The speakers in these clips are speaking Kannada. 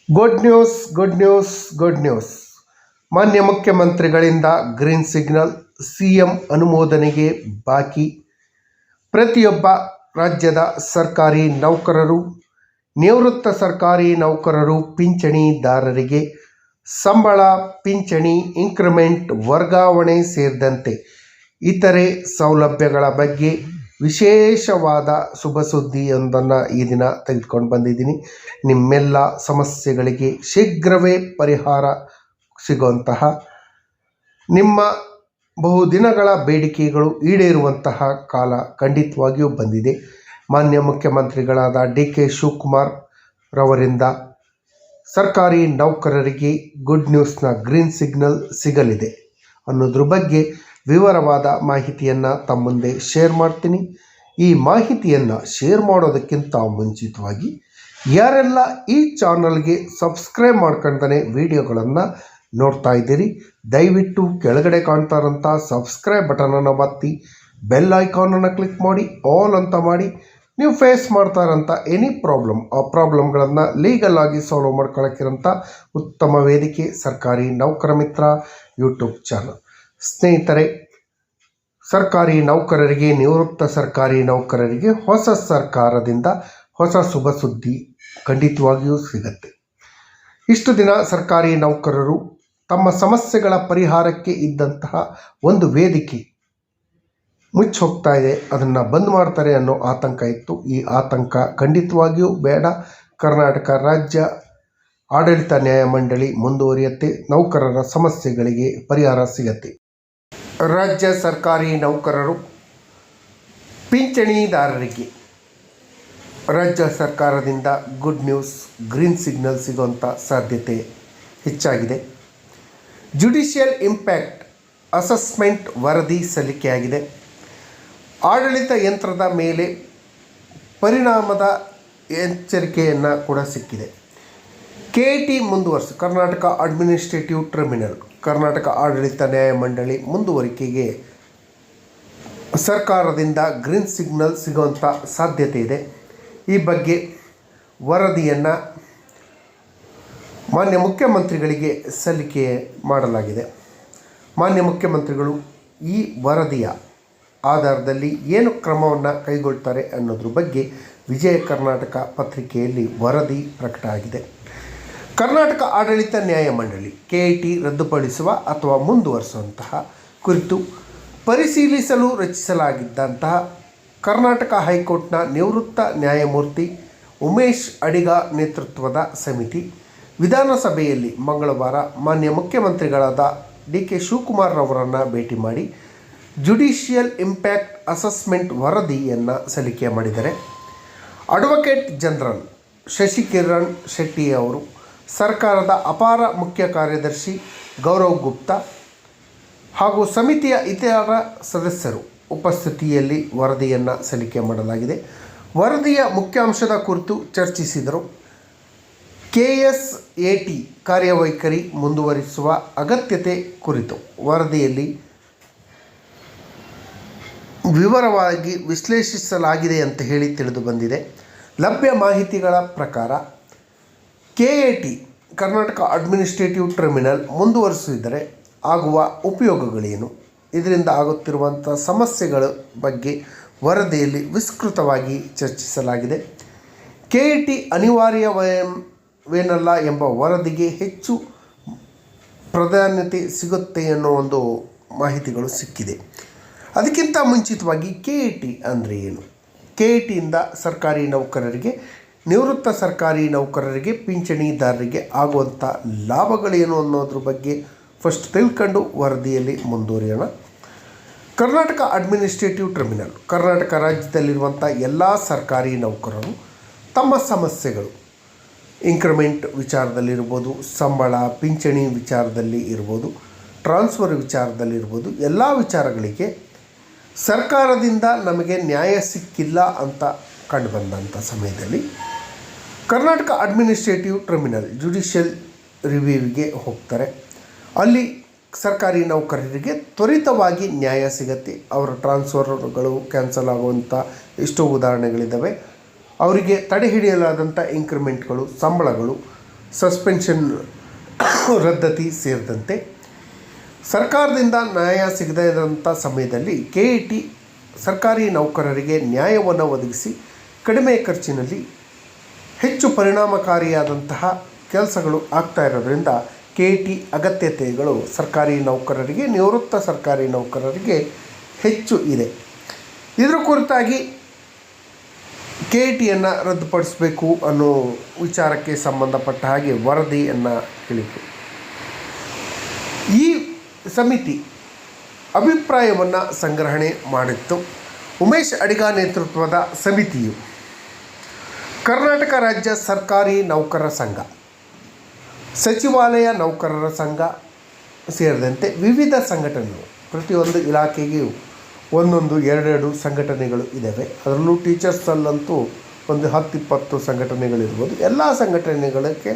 Good news good news good news. ಮಾನ್ಯ ಮುಖ್ಯಮಂತ್ರಿಗಳಿಂದ ಗ್ರೀನ್ ಸಿಗ್ನಲ್. ಸಿಎಂ ಅನುಮೋದನೆಗೆ ಬಾಕಿ. ಪ್ರತಿಯೊಬ್ಬ ರಾಜ್ಯದ ಸರ್ಕಾರಿ ನೌಕರರು, ನಿವೃತ್ತ ಸರ್ಕಾರಿ ನೌಕರರು, ಪಿಂಚಣಿದಾರರಿಗೆ ಸಂಬಳ, ಪಿಂಚಣಿ, ಇನ್ಕ್ರಿಮೆಂಟ್, ವರ್ಗಾವಣೆ ಸೇರಿದಂತೆ ಇತರೆ ಸೌಲಭ್ಯಗಳ ಬಗ್ಗೆ ವಿಶೇಷವಾದ ಶುಭ ಸುದ್ದಿಯೊಂದನ್ನು ಈ ದಿನ ತೆಗೆದುಕೊಂಡು ಬಂದಿದ್ದೀನಿ. ನಿಮ್ಮೆಲ್ಲ ಸಮಸ್ಯೆಗಳಿಗೆ ಶೀಘ್ರವೇ ಪರಿಹಾರ ಸಿಗುವಂತಹ, ನಿಮ್ಮ ಬಹುದಿನಗಳ ಬೇಡಿಕೆಗಳು ಈಡೇರುವಂತಹ ಕಾಲ ಖಂಡಿತವಾಗಿಯೂ ಬಂದಿದೆ. ಮಾನ್ಯ ಮುಖ್ಯಮಂತ್ರಿಗಳಾದ ಡಿ.ಕೆ. ಶಿವಕುಮಾರ್ ರವರಿಂದ ಸರ್ಕಾರಿ ನೌಕರರಿಗೆ ಗುಡ್ ನ್ಯೂಸ್ನ ಗ್ರೀನ್ ಸಿಗ್ನಲ್ ಸಿಗಲಿದೆ ಅನ್ನೋದ್ರ ಬಗ್ಗೆ ವಿವರವಾದ ಮಾಹಿತಿಯನ್ನು ತಮ್ಮ ಮುಂದೆ ಶೇರ್ ಮಾಡ್ತೀನಿ. ಈ ಮಾಹಿತಿಯನ್ನು ಶೇರ್ ಮಾಡೋದಕ್ಕಿಂತ ಮುಂಚಿತವಾಗಿ ಯಾರೆಲ್ಲ ಈ ಚಾನಲ್ಗೆ ಸಬ್ಸ್ಕ್ರೈಬ್ ಮಾಡ್ಕೊಂಡೇ ವಿಡಿಯೋಗಳನ್ನು ನೋಡ್ತಾ ಇದ್ದೀರಿ, ದಯವಿಟ್ಟು ಕೆಳಗಡೆ ಕಾಣ್ತಾ ಇರೋಂಥ ಸಬ್ಸ್ಕ್ರೈಬ್ ಬಟನನ್ನು ಒತ್ತಿ ಬೆಲ್ ಐಕಾನನ್ನು ಕ್ಲಿಕ್ ಮಾಡಿ ಆಲ್ ಅಂತ ಮಾಡಿ. ನೀವು ಫೇಸ್ ಮಾಡ್ತಾ ಇರೋಂಥ ಎನಿ ಪ್ರಾಬ್ಲಮ್, ಆ ಪ್ರಾಬ್ಲಮ್ಗಳನ್ನು ಲೀಗಲ್ ಆಗಿ ಸಾಲ್ವ್ ಮಾಡ್ಕೊಳ್ಳೋಕ್ಕಿರೋಂಥ ಉತ್ತಮ ವೇದಿಕೆ ಸರ್ಕಾರಿ ನೌಕರ ಮಿತ್ರ ಯೂಟ್ಯೂಬ್ ಚಾನಲ್. ಸ್ನೇಹಿತರೆ, ಸರ್ಕಾರಿ ನೌಕರರಿಗೆ, ನಿವೃತ್ತ ಸರ್ಕಾರಿ ನೌಕರರಿಗೆ ಹೊಸ ಸರ್ಕಾರದಿಂದ ಹೊಸ ಶುಭ ಸುದ್ದಿ ಖಂಡಿತವಾಗಿಯೂ ಸಿಗತ್ತೆ. ಇಷ್ಟು ದಿನ ಸರ್ಕಾರಿ ನೌಕರರು ತಮ್ಮ ಸಮಸ್ಯೆಗಳ ಪರಿಹಾರಕ್ಕೆ ಇದ್ದಂತಹ ಒಂದು ವೇದಿಕೆ ಮುಚ್ಚಿ ಹೋಗ್ತಾ ಇದೆ, ಅದನ್ನು ಬಂದ್ ಮಾಡ್ತಾರೆ ಅನ್ನೋ ಆತಂಕ ಇತ್ತು. ಈ ಆತಂಕ ಖಂಡಿತವಾಗಿಯೂ ಬೇಡ. ಕರ್ನಾಟಕ ರಾಜ್ಯ ಆಡಳಿತ ನ್ಯಾಯಮಂಡಳಿ ಮುಂದುವರಿಯುತ್ತೆ, ನೌಕರರ ಸಮಸ್ಯೆಗಳಿಗೆ ಪರಿಹಾರ ಸಿಗತ್ತೆ. ರಾಜ್ಯ ಸರ್ಕಾರಿ ನೌಕರರು, ಪಿಂಚಣಿದಾರರಿಗೆ ರಾಜ್ಯ ಸರ್ಕಾರದಿಂದ ಗುಡ್ ನ್ಯೂಸ್, ಗ್ರೀನ್ ಸಿಗ್ನಲ್ ಸಿಗುವಂಥ ಸಾಧ್ಯತೆ ಹೆಚ್ಚಾಗಿದೆ. ಜುಡಿಷಿಯಲ್ ಇಂಪ್ಯಾಕ್ಟ್ ಅಸೆಸ್ಮೆಂಟ್ ವರದಿ ಸಲ್ಲಿಕೆಯಾಗಿದೆ. ಆಡಳಿತ ಯಂತ್ರದ ಮೇಲೆ ಪರಿಣಾಮದ ಎಚ್ಚರಿಕೆಯನ್ನು ಕೂಡ ಸಿಕ್ಕಿದೆ. ಕೆಇಟಿ ಮುಂದುವರಿಸಿ ಕರ್ನಾಟಕ ಅಡ್ಮಿನಿಸ್ಟ್ರೇಟಿವ್ ಟ್ರಿಬ್ಯುನಲ್, ಕರ್ನಾಟಕ ಆಡಳಿತ ನ್ಯಾಯಮಂಡಳಿ ಮುಂದುವರಿಕೆಗೆ ಸರ್ಕಾರದಿಂದ ಗ್ರೀನ್ ಸಿಗ್ನಲ್ ಸಿಗುವಂಥ ಸಾಧ್ಯತೆ ಇದೆ. ಈ ಬಗ್ಗೆ ವರದಿಯನ್ನು ಮಾನ್ಯ ಮುಖ್ಯಮಂತ್ರಿಗಳಿಗೆ ಸಲ್ಲಿಕೆ ಮಾಡಲಾಗಿದೆ. ಮಾನ್ಯ ಮುಖ್ಯಮಂತ್ರಿಗಳು ಈ ವರದಿಯ ಆಧಾರದಲ್ಲಿ ಏನು ಕ್ರಮವನ್ನು ಕೈಗೊಳ್ತಾರೆ ಅನ್ನೋದ್ರ ಬಗ್ಗೆ ವಿಜಯ ಕರ್ನಾಟಕ ಪತ್ರಿಕೆಯಲ್ಲಿ ವರದಿ ಪ್ರಕಟ ಆಗಿದೆ. ಕರ್ನಾಟಕ ಆಡಳಿತ ನ್ಯಾಯಮಂಡಳಿ ಕೆಇಟಿ ರದ್ದುಪಡಿಸುವ ಅಥವಾ ಮುಂದುವರಿಸುವಂತಹ ಕುರಿತು ಪರಿಶೀಲಿಸಲು ರಚಿಸಲಾಗಿದ್ದಂತಹ ಕರ್ನಾಟಕ ಹೈಕೋರ್ಟ್ನ ನಿವೃತ್ತ ನ್ಯಾಯಮೂರ್ತಿ ಉಮೇಶ್ ಅಡಿಗ ನೇತೃತ್ವದ ಸಮಿತಿ ವಿಧಾನಸಭೆಯಲ್ಲಿ ಮಂಗಳವಾರ ಮಾನ್ಯ ಮುಖ್ಯಮಂತ್ರಿಗಳಾದ ಡಿ.ಕೆ. ಶಿವಕುಮಾರ್ ರವರನ್ನು ಭೇಟಿ ಮಾಡಿ ಜುಡಿಷಿಯಲ್ ಇಂಪ್ಯಾಕ್ಟ್ ಅಸೆಸ್ಮೆಂಟ್ ವರದಿಯನ್ನು ಸಲ್ಲಿಕೆ ಮಾಡಿದ್ದಾರೆ. ಅಡ್ವೊಕೇಟ್ ಜನರಲ್ ಶಶಿಕಿರಣ್ ಶೆಟ್ಟಿ ಅವರು, ಸರ್ಕಾರದ ಅಪಾರ ಮುಖ್ಯ ಕಾರ್ಯದರ್ಶಿ ಗೌರವ್ ಗುಪ್ತಾ ಹಾಗೂ ಸಮಿತಿಯ ಇತರ ಸದಸ್ಯರು ಉಪಸ್ಥಿತಿಯಲ್ಲಿ ವರದಿಯನ್ನು ಸಲ್ಲಿಕೆ ಮಾಡಲಾಗಿದೆ. ವರದಿಯ ಮುಖ್ಯಾಂಶದ ಕುರಿತು ಚರ್ಚಿಸಿದರು. KSAT ಕಾರ್ಯವೈಖರಿ ಮುಂದುವರಿಸುವ ಅಗತ್ಯತೆ ಕುರಿತು ವರದಿಯಲ್ಲಿ ವಿವರವಾಗಿ ವಿಶ್ಲೇಷಿಸಲಾಗಿದೆ ಅಂತ ಹೇಳಿ ತಿಳಿದು ಬಂದಿದೆ. ಲಭ್ಯ ಮಾಹಿತಿಗಳ ಪ್ರಕಾರ KAT ಕರ್ನಾಟಕ ಅಡ್ಮಿನಿಸ್ಟ್ರೇಟಿವ್ ಟ್ರಿಬ್ಯುನಲ್ ಮುಂದುವರಿಸಿದರೆ ಆಗುವ ಉಪಯೋಗಗಳೇನು, ಇದರಿಂದ ಆಗುತ್ತಿರುವಂಥ ಸಮಸ್ಯೆಗಳ ಬಗ್ಗೆ ವರದಿಯಲ್ಲಿ ವಿಸ್ತೃತವಾಗಿ ಚರ್ಚಿಸಲಾಗಿದೆ. KAT ಅನಿವಾರ್ಯವೇನಲ್ಲ ಎಂಬ ವರದಿಗೆ ಹೆಚ್ಚು ಪ್ರಾಧಾನ್ಯತೆ ಸಿಗುತ್ತೆ ಅನ್ನೋ ಒಂದು ಮಾಹಿತಿಗಳು ಸಿಕ್ಕಿದೆ. ಅದಕ್ಕಿಂತ ಮುಂಚಿತವಾಗಿ KAT ಅಂದರೆ ಏನು, KATಯಿಂದ ಸರ್ಕಾರಿ ನೌಕರರಿಗೆ, ನಿವೃತ್ತ ಸರ್ಕಾರಿ ನೌಕರರಿಗೆ, ಪಿಂಚಣಿದಾರರಿಗೆ ಆಗುವಂಥ ಲಾಭಗಳೇನು ಅನ್ನೋದ್ರ ಬಗ್ಗೆ ಫಸ್ಟ್ ತಿಳ್ಕೊಂಡು ವರದಿಯಲ್ಲಿ ಮುಂದುವರಿಯೋಣ. ಕರ್ನಾಟಕ ಅಡ್ಮಿನಿಸ್ಟ್ರೇಟಿವ್ ಟ್ರಿಬ್ಯುನಲ್, ಕರ್ನಾಟಕ ರಾಜ್ಯದಲ್ಲಿರುವಂಥ ಎಲ್ಲ ಸರ್ಕಾರಿ ನೌಕರರು ತಮ್ಮ ಸಮಸ್ಯೆಗಳು, ಇನ್ಕ್ರಿಮೆಂಟ್ ವಿಚಾರದಲ್ಲಿರ್ಬೋದು, ಸಂಬಳ, ಪಿಂಚಣಿ ವಿಚಾರದಲ್ಲಿ ಇರ್ಬೋದು, ಟ್ರಾನ್ಸ್ಫರ್ ವಿಚಾರದಲ್ಲಿರ್ಬೋದು, ಎಲ್ಲ ವಿಚಾರಗಳಿಗೆ ಸರ್ಕಾರದಿಂದ ನಮಗೆ ನ್ಯಾಯ ಸಿಕ್ಕಿಲ್ಲ ಅಂತ ಕಂಡುಬಂದಂಥ ಸಮಯದಲ್ಲಿ ಕರ್ನಾಟಕ ಅಡ್ಮಿನಿಸ್ಟ್ರೇಟಿವ್ ಟ್ರಿಬ್ಯುನಲ್ ಜುಡಿಷಿಯಲ್ ರಿವ್ಯೂವಿಗೆ ಹೋಗ್ತಾರೆ. ಅಲ್ಲಿ ಸರ್ಕಾರಿ ನೌಕರರಿಗೆ ತ್ವರಿತವಾಗಿ ನ್ಯಾಯ ಸಿಗತ್ತೆ. ಅವರ ಟ್ರಾನ್ಸ್ಫರ್ಗಳು ಕ್ಯಾನ್ಸಲ್ ಆಗುವಂಥ ಎಷ್ಟೋ ಉದಾಹರಣೆಗಳಿದ್ದಾವೆ. ಅವರಿಗೆ ತಡೆ ಹಿಡಿಯಲಾದಂಥ ಇನ್ಕ್ರಿಮೆಂಟ್ಗಳು, ಸಂಬಳಗಳು ಸಸ್ಪೆನ್ಷನ್ ರದ್ದತಿ ಸೇರಿದಂತೆ ಸರ್ಕಾರದಿಂದ ನ್ಯಾಯ ಸಿಗದೇ ಇರೋಂಥ ಸಮಯದಲ್ಲಿ KAT ಸರ್ಕಾರಿ ನೌಕರರಿಗೆ ನ್ಯಾಯವನ್ನು ಒದಗಿಸಿ ಕಡಿಮೆ ಖರ್ಚಿನಲ್ಲಿ ಹೆಚ್ಚು ಪರಿಣಾಮಕಾರಿಯಾದಂತಹ ಕೆಲಸಗಳು ಆಗ್ತಾ ಇರೋದ್ರಿಂದ KAT ಅಗತ್ಯತೆಗಳು ಸರ್ಕಾರಿ ನೌಕರರಿಗೆ, ನಿವೃತ್ತ ಸರ್ಕಾರಿ ನೌಕರರಿಗೆ ಹೆಚ್ಚು ಇದೆ. ಇದರ ಕುರಿತಾಗಿ KATಯನ್ನು ರದ್ದುಪಡಿಸಬೇಕು ಅನ್ನೋ ವಿಚಾರಕ್ಕೆ ಸಂಬಂಧಪಟ್ಟ ಹಾಗೆ ವರದಿಯನ್ನು ಹೇಳಿತು. ಈ ಸಮಿತಿ ಅಭಿಪ್ರಾಯವನ್ನು ಸಂಗ್ರಹಣೆ ಮಾಡಿತ್ತು. ಉಮೇಶ್ ಅಡಿಗ ನೇತೃತ್ವದ ಸಮಿತಿಯು ಕರ್ನಾಟಕ ರಾಜ್ಯ ಸರ್ಕಾರಿ ನೌಕರರ ಸಂಘ, ಸಚಿವಾಲಯ ನೌಕರರ ಸಂಘ ಸೇರಿದಂತೆ ವಿವಿಧ ಸಂಘಟನೆಗಳು, ಪ್ರತಿಯೊಂದು ಇಲಾಖೆಗೂ ಒಂದೊಂದು 2 ಸಂಘಟನೆಗಳು ಇದ್ದಾವೆ. ಅದರಲ್ಲೂ ಟೀಚರ್ಸಲ್ಲಂತೂ ಒಂದು 10-20 ಸಂಘಟನೆಗಳಿರ್ಬೋದು. ಎಲ್ಲ ಸಂಘಟನೆಗಳಿಗೆ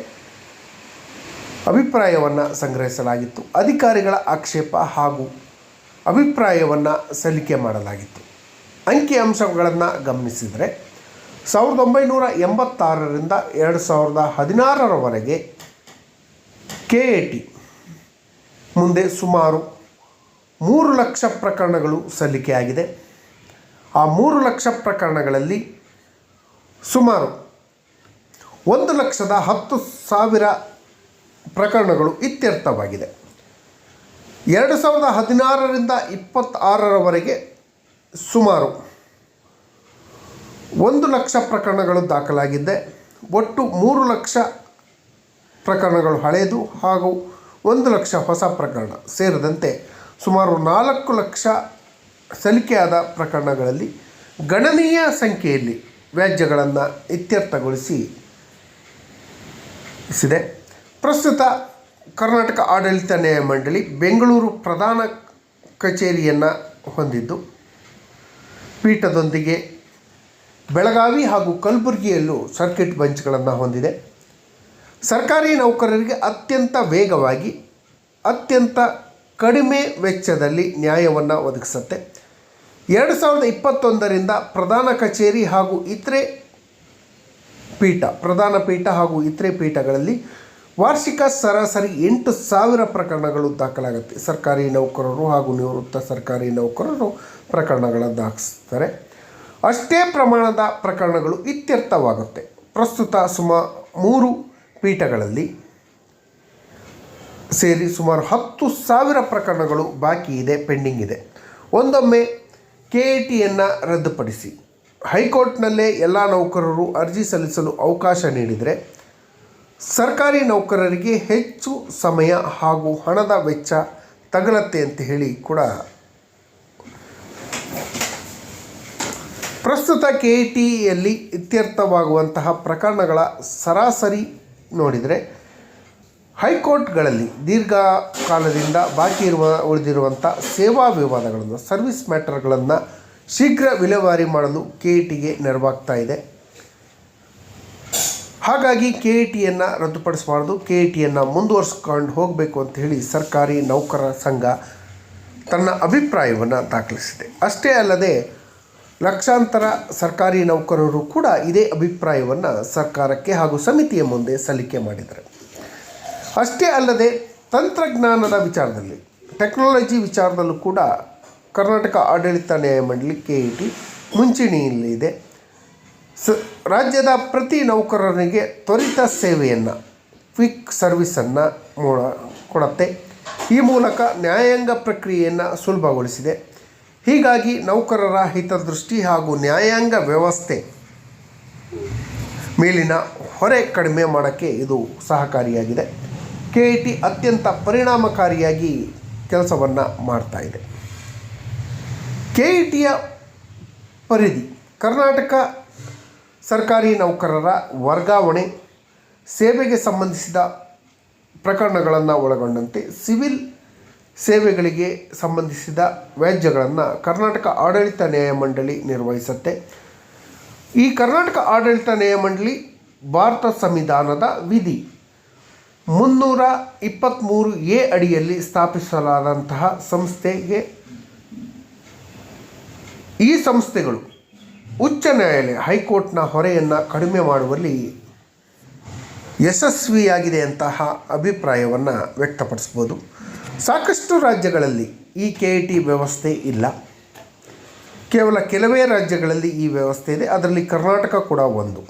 ಅಭಿಪ್ರಾಯವನ್ನು ಸಂಗ್ರಹಿಸಲಾಗಿತ್ತು. ಅಧಿಕಾರಿಗಳ ಆಕ್ಷೇಪ ಹಾಗೂ ಅಭಿಪ್ರಾಯವನ್ನು ಸಲ್ಲಿಕೆ ಮಾಡಲಾಗಿತ್ತು. ಅಂಕಿಅಂಶಗಳನ್ನು ಗಮನಿಸಿದರೆ 1986ರಿಂದ 2016ರವರೆಗೆ KAT ಮುಂದೆ ಸುಮಾರು 3 ಲಕ್ಷ ಪ್ರಕರಣಗಳು ಸಲ್ಲಿಕೆಯಾಗಿದೆ. ಆ 3 ಲಕ್ಷ ಪ್ರಕರಣಗಳಲ್ಲಿ ಸುಮಾರು 1,10,000 ಪ್ರಕರಣಗಳು ಇತ್ಯರ್ಥವಾಗಿದೆ. 2016ರಿಂದ 26ರವರೆಗೆ ಸುಮಾರು 1 ಲಕ್ಷ ಪ್ರಕರಣಗಳು ದಾಖಲಾಗಿದೆ. ಒಟ್ಟು 3 ಲಕ್ಷ ಪ್ರಕರಣಗಳು ಹಳೆಯದು ಹಾಗೂ 1 ಲಕ್ಷ ಹೊಸ ಪ್ರಕರಣ ಸೇರಿದಂತೆ ಸುಮಾರು 4 ಲಕ್ಷ ಸಲ್ಲಿಕೆಯಾದ ಪ್ರಕರಣಗಳಲ್ಲಿ ಗಣನೀಯ ಸಂಖ್ಯೆಯಲ್ಲಿ ವ್ಯಾಜ್ಯಗಳನ್ನು ಇತ್ಯರ್ಥಗೊಳಿಸಿದೆ. ಪ್ರಸ್ತುತ ಕರ್ನಾಟಕ ಆಡಳಿತ ನ್ಯಾಯಮಂಡಳಿ ಬೆಂಗಳೂರು ಪ್ರಧಾನ ಕಚೇರಿಯನ್ನು ಹೊಂದಿದ್ದು, ಪೀಠದೊಂದಿಗೆ ಬೆಳಗಾವಿ ಹಾಗೂ ಕಲಬುರಗಿಯಲ್ಲೂ ಸರ್ಕಿಟ್ ಬೆಂಚ್ಗಳನ್ನು ಹೊಂದಿದೆ. ಸರ್ಕಾರಿ ನೌಕರರಿಗೆ ಅತ್ಯಂತ ವೇಗವಾಗಿ, ಅತ್ಯಂತ ಕಡಿಮೆ ವೆಚ್ಚದಲ್ಲಿ ನ್ಯಾಯವನ್ನು ಒದಗಿಸುತ್ತೆ. 2021ರಿಂದ ಪ್ರಧಾನ ಕಚೇರಿ ಹಾಗೂ ಇತರೆ ಪೀಠ, ಪ್ರಧಾನ ಪೀಠ ಹಾಗೂ ಇತರೆ ಪೀಠಗಳಲ್ಲಿ ವಾರ್ಷಿಕ ಸರಾಸರಿ 8,000 ಪ್ರಕರಣಗಳು ದಾಖಲಾಗುತ್ತೆ. ಸರ್ಕಾರಿ ನೌಕರರು ಹಾಗೂ ನಿವೃತ್ತ ಸರ್ಕಾರಿ ನೌಕರರು ಪ್ರಕರಣಗಳನ್ನು ದಾಖಲಿಸ್ತಾರೆ. ಅಷ್ಟೇ ಪ್ರಮಾಣದ ಪ್ರಕರಣಗಳು ಇತ್ಯರ್ಥವಾಗುತ್ತೆ. ಪ್ರಸ್ತುತ ಸುಮಾರು 3 ಪೀಠಗಳಲ್ಲಿ ಸೇರಿ ಸುಮಾರು 10,000 ಪ್ರಕರಣಗಳು ಬಾಕಿ ಇದೆ, ಪೆಂಡಿಂಗ್ ಇದೆ. ಒಂದೊಮ್ಮೆ KATಯನ್ನು ರದ್ದುಪಡಿಸಿ ಹೈಕೋರ್ಟ್ನಲ್ಲೇ ಎಲ್ಲ ನೌಕರರು ಅರ್ಜಿ ಸಲ್ಲಿಸಲು ಅವಕಾಶ ನೀಡಿದರೆ ಸರ್ಕಾರಿ ನೌಕರರಿಗೆ ಹೆಚ್ಚು ಸಮಯ ಹಾಗೂ ಹಣದ ವೆಚ್ಚ ತಗಲತ್ತೆ ಅಂತ ಹೇಳಿ ಕೂಡ ಪ್ರಸ್ತುತ KATಯಲ್ಲಿ ಇತ್ಯರ್ಥವಾಗುವಂತಹ ಪ್ರಕರಣಗಳ ಸರಾಸರಿ ನೋಡಿದರೆ ಹೈಕೋರ್ಟ್ಗಳಲ್ಲಿ ದೀರ್ಘಕಾಲದಿಂದ ಬಾಕಿ ಉಳಿದಿರುವಂಥ ಸೇವಾ ವಿವಾದಗಳನ್ನು, ಸರ್ವಿಸ್ ಮ್ಯಾಟರ್ಗಳನ್ನು ಶೀಘ್ರ ವಿಲೇವಾರಿ ಮಾಡಲು KATಗೆ ನೆರವಾಗ್ತಾ ಇದೆ. ಹಾಗಾಗಿ KATಯನ್ನು ರದ್ದುಪಡಿಸಬಾರ್ದು, KATಯನ್ನು ಮುಂದುವರಿಸ್ಕೊಂಡು ಹೋಗಬೇಕು ಅಂತ ಹೇಳಿ ಸರ್ಕಾರಿ ನೌಕರರ ಸಂಘ ತನ್ನ ಅಭಿಪ್ರಾಯವನ್ನು ದಾಖಲಿಸಿದೆ. ಅಷ್ಟೇ ಅಲ್ಲದೆ ಲಕ್ಷಾಂತರ ಸರ್ಕಾರಿ ನೌಕರರು ಕೂಡ ಇದೇ ಅಭಿಪ್ರಾಯವನ್ನು ಸರ್ಕಾರಕ್ಕೆ ಹಾಗೂ ಸಮಿತಿಯ ಮುಂದೆ ಸಲ್ಲಿಕೆ ಮಾಡಿದ್ದಾರೆ. ಅಷ್ಟೇ ಅಲ್ಲದೆ ತಂತ್ರಜ್ಞಾನದ ವಿಚಾರದಲ್ಲಿ, ಟೆಕ್ನಾಲಜಿ ವಿಚಾರದಲ್ಲೂ ಕೂಡ ಕರ್ನಾಟಕ ಆಡಳಿತ ನ್ಯಾಯಮಂಡಳಿ KAT ಮುಂಚೂಣಿಯಲ್ಲಿದೆ. ರಾಜ್ಯದ ಪ್ರತಿ ನೌಕರನಿಗೆ ತ್ವರಿತ ಸೇವೆಯನ್ನು, ಕ್ವಿಕ್ ಸರ್ವಿಸನ್ನು ಕೊಡುತ್ತೆ. ಈ ಮೂಲಕ ನ್ಯಾಯಾಂಗ ಪ್ರಕ್ರಿಯೆಯನ್ನು ಸುಲಭಗೊಳಿಸಿದೆ. ಹೀಗಾಗಿ ನೌಕರರ ಹಿತದೃಷ್ಟಿ ಹಾಗೂ ನ್ಯಾಯಾಂಗ ವ್ಯವಸ್ಥೆ ಮೇಲಿನ ಹೊರೆ ಕಡಿಮೆ ಮಾಡೋಕ್ಕೆ ಇದು ಸಹಕಾರಿಯಾಗಿದೆ. KAT ಅತ್ಯಂತ ಪರಿಣಾಮಕಾರಿಯಾಗಿ ಕೆಲಸವನ್ನು ಮಾಡ್ತಾ ಇದೆ. KATಯ ಪರಿಧಿ ಕರ್ನಾಟಕ ಸರ್ಕಾರಿ ನೌಕರರ ವರ್ಗಾವಣೆ, ಸೇವೆಗೆ ಸಂಬಂಧಿಸಿದ ಪ್ರಕರಣಗಳನ್ನು ಒಳಗೊಂಡಂತೆ ಸಿವಿಲ್ ಸೇವೆಗಳಿಗೆ ಸಂಬಂಧಿಸಿದ ವ್ಯಾಜ್ಯಗಳನ್ನು ಕರ್ನಾಟಕ ಆಡಳಿತ ನ್ಯಾಯಮಂಡಳಿ ನಿರ್ವಹಿಸುತ್ತೆ. ಈ ಕರ್ನಾಟಕ ಆಡಳಿತ ನ್ಯಾಯಮಂಡಳಿ ಭಾರತ ಸಂವಿಧಾನದ ವಿಧಿ 323A ಅಡಿಯಲ್ಲಿ ಸ್ಥಾಪಿಸಲಾದಂತಹ ಸಂಸ್ಥೆಗೆ ಈ ಸಂಸ್ಥೆಗಳು ಉಚ್ಚ ನ್ಯಾಯಾಲಯ, ಹೈಕೋರ್ಟ್ನ ಹೊರೆಯನ್ನು ಕಡಿಮೆ ಮಾಡುವಲ್ಲಿ ಯಶಸ್ವಿಯಾಗಿದೆ ಅಂತಹ ಅಭಿಪ್ರಾಯವನ್ನು ವ್ಯಕ್ತಪಡಿಸ್ಬೋದು. ಸಾಕಷ್ಟು ರಾಜ್ಯಗಳಲ್ಲಿ ಈ KET ವ್ಯವಸ್ಥೆ ಇಲ್ಲ. ಕೇವಲ ಕೆಲವೇ ರಾಜ್ಯಗಳಲ್ಲಿ ಈ ವ್ಯವಸ್ಥೆ ಇದೆ. ಅದರಲ್ಲಿ ಕರ್ನಾಟಕ ಕೂಡ ಒಂದು.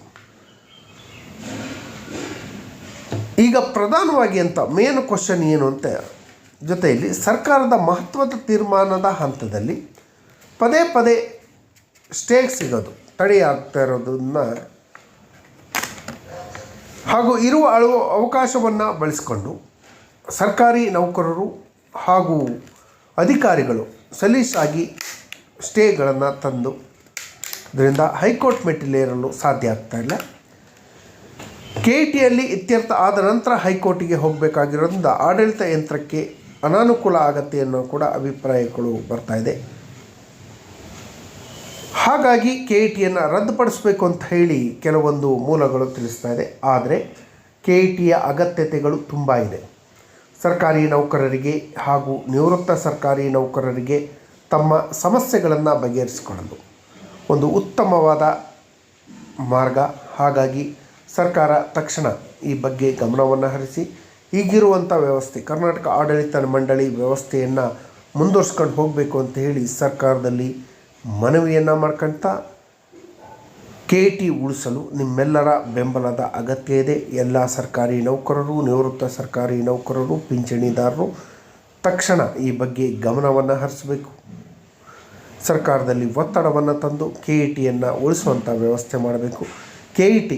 ಈಗ ಪ್ರಧಾನವಾಗಿ ಅಂತ ಮೇನ್ ಕ್ವಶನ್ ಏನು ಅಂತ ಜೊತೆಯಲ್ಲಿ ಸರ್ಕಾರದ ಮಹತ್ವದ ತೀರ್ಮಾನದ ಹಂತದಲ್ಲಿ ಪದೇ ಪದೇ ಸ್ಟೇ ಸಿಗೋದು ತಡೆಯಾಗ್ತಾ ಇರೋದನ್ನು ಹಾಗೂ ಇರುವ ಅವಕಾಶವನ್ನು ಬಳಸಿಕೊಂಡು ಸರ್ಕಾರಿ ನೌಕರರು ಹಾಗೂ ಅಧಿಕಾರಿಗಳು ಸಲೀಸಾಗಿ ಸ್ಟೇಗಳನ್ನು ತಂದು ಇದರಿಂದ ಹೈಕೋರ್ಟ್ ಮೆಟ್ಟಿಲೇರಲು ಸಾಧ್ಯ ಆಗ್ತಾಯಿಲ್ಲ. KETಯಲ್ಲಿ ಇತ್ಯರ್ಥ ಆದ ನಂತರ ಹೈಕೋರ್ಟಿಗೆ ಹೋಗಬೇಕಾಗಿರೋದ್ರಿಂದ ಆಡಳಿತ ಯಂತ್ರಕ್ಕೆ ಅನಾನುಕೂಲ ಆಗತ್ತೆ ಅನ್ನೋ ಕೂಡ ಅಭಿಪ್ರಾಯಗಳು ಬರ್ತಾಯಿದೆ. ಹಾಗಾಗಿ KETಯನ್ನು ರದ್ದುಪಡಿಸಬೇಕು ಅಂತ ಹೇಳಿ ಕೆಲವೊಂದು ಮೂಲಗಳು ತಿಳಿಸ್ತಾ ಇದೆ. ಆದರೆ KETಯ ಅಗತ್ಯತೆಗಳು ತುಂಬ ಇದೆ. ಸರ್ಕಾರಿ ನೌಕರರಿಗೆ ಹಾಗೂ ನಿವೃತ್ತ ಸರ್ಕಾರಿ ನೌಕರರಿಗೆ ತಮ್ಮ ಸಮಸ್ಯೆಗಳನ್ನು ಬಗೆಹರಿಸಿಕೊಳ್ಳಲು ಒಂದು ಉತ್ತಮವಾದ ಮಾರ್ಗ. ಹಾಗಾಗಿ ಸರ್ಕಾರ ತಕ್ಷಣ ಈ ಬಗ್ಗೆ ಗಮನವನ್ನು ಹರಿಸಿ ಈಗಿರುವಂಥ ವ್ಯವಸ್ಥೆ ಕರ್ನಾಟಕ ಆಡಳಿತ ಮಂಡಳಿ ವ್ಯವಸ್ಥೆಯನ್ನು ಮುಂದುವರ್ಸ್ಕೊಂಡು ಹೋಗಬೇಕು ಅಂತ ಹೇಳಿ ಸರ್ಕಾರದಲ್ಲಿ ಮನವಿಯನ್ನು ಮಾಡ್ಕೊಳ್ತಾ KET ಉಳಿಸಲು ನಿಮ್ಮೆಲ್ಲರ ಬೆಂಬಲದ ಅಗತ್ಯ ಇದೆ. ಎಲ್ಲ ಸರ್ಕಾರಿ ನೌಕರರು, ನಿವೃತ್ತ ಸರ್ಕಾರಿ ನೌಕರರು, ಪಿಂಚಣಿದಾರರು ತಕ್ಷಣ ಈ ಬಗ್ಗೆ ಗಮನವನ್ನು ಹರಿಸಬೇಕು. ಸರ್ಕಾರದಲ್ಲಿ ಒತ್ತಡವನ್ನು ತಂದು KETಯನ್ನು ಉಳಿಸುವಂಥ ವ್ಯವಸ್ಥೆ ಮಾಡಬೇಕು. KET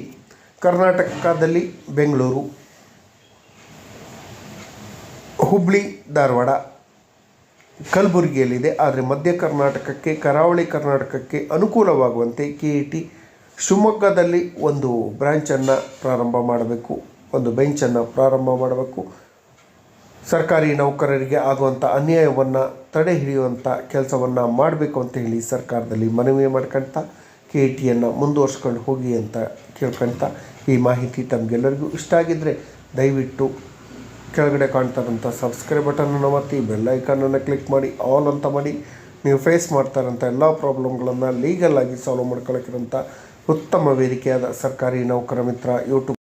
ಕರ್ನಾಟಕದಲ್ಲಿ ಬೆಂಗಳೂರು, ಹುಬ್ಬಳ್ಳಿ, ಧಾರವಾಡ, ಕಲಬುರಗಿಯಲ್ಲಿದೆ. ಆದರೆ ಮಧ್ಯ ಕರ್ನಾಟಕಕ್ಕೆ, ಕರಾವಳಿ ಕರ್ನಾಟಕಕ್ಕೆ ಅನುಕೂಲವಾಗುವಂತೆ KET ಶಿವಮೊಗ್ಗದಲ್ಲಿ ಒಂದು ಬ್ರಾಂಚನ್ನು ಪ್ರಾರಂಭ ಮಾಡಬೇಕು, ಒಂದು ಬೆಂಚನ್ನು ಪ್ರಾರಂಭ ಮಾಡಬೇಕು. ಸರ್ಕಾರಿ ನೌಕರರಿಗೆ ಆಗುವಂಥ ಅನ್ಯಾಯವನ್ನು ತಡೆ ಹಿಡಿಯುವಂಥ ಕೆಲಸವನ್ನು ಮಾಡಬೇಕು ಅಂತ ಹೇಳಿ ಸರ್ಕಾರದಲ್ಲಿ ಮನವಿ ಮಾಡ್ಕೊಳ್ತಾ KETಯನ್ನು ಮುಂದುವರ್ಸ್ಕೊಂಡು ಹೋಗಿ ಅಂತ ಕೇಳ್ಕೊಳ್ತಾ, ಈ ಮಾಹಿತಿ ತಮಗೆಲ್ಲರಿಗೂ ಇಷ್ಟ ಆಗಿದ್ದರೆ ದಯವಿಟ್ಟು ಕೆಳಗಡೆ ಕಾಣ್ತಾರಂಥ ಸಬ್ಸ್ಕ್ರೈಬ್ ಬಟನನ್ನು ಒತ್ತಿ, ಬೆಲ್ ಐಕಾನನ್ನು ಕ್ಲಿಕ್ ಮಾಡಿ, ಆಲ್ ಅಂತ ಮಾಡಿ. ನೀವು ಫೇಸ್ ಮಾಡ್ತಾರಂಥ ಎಲ್ಲ ಪ್ರಾಬ್ಲಮ್ಗಳನ್ನು ಲೀಗಲ್ ಆಗಿ ಸಾಲ್ವ್ ಮಾಡ್ಕೊಳ್ಳೋಕ್ಕಿರೋಂಥ ಉತ್ತಮ ವೇದಿಕೆಯಾದ ಸರ್ಕಾರಿ ನೌಕರ ಮಿತ್ರ ಯೂಟ್ಯೂಬ್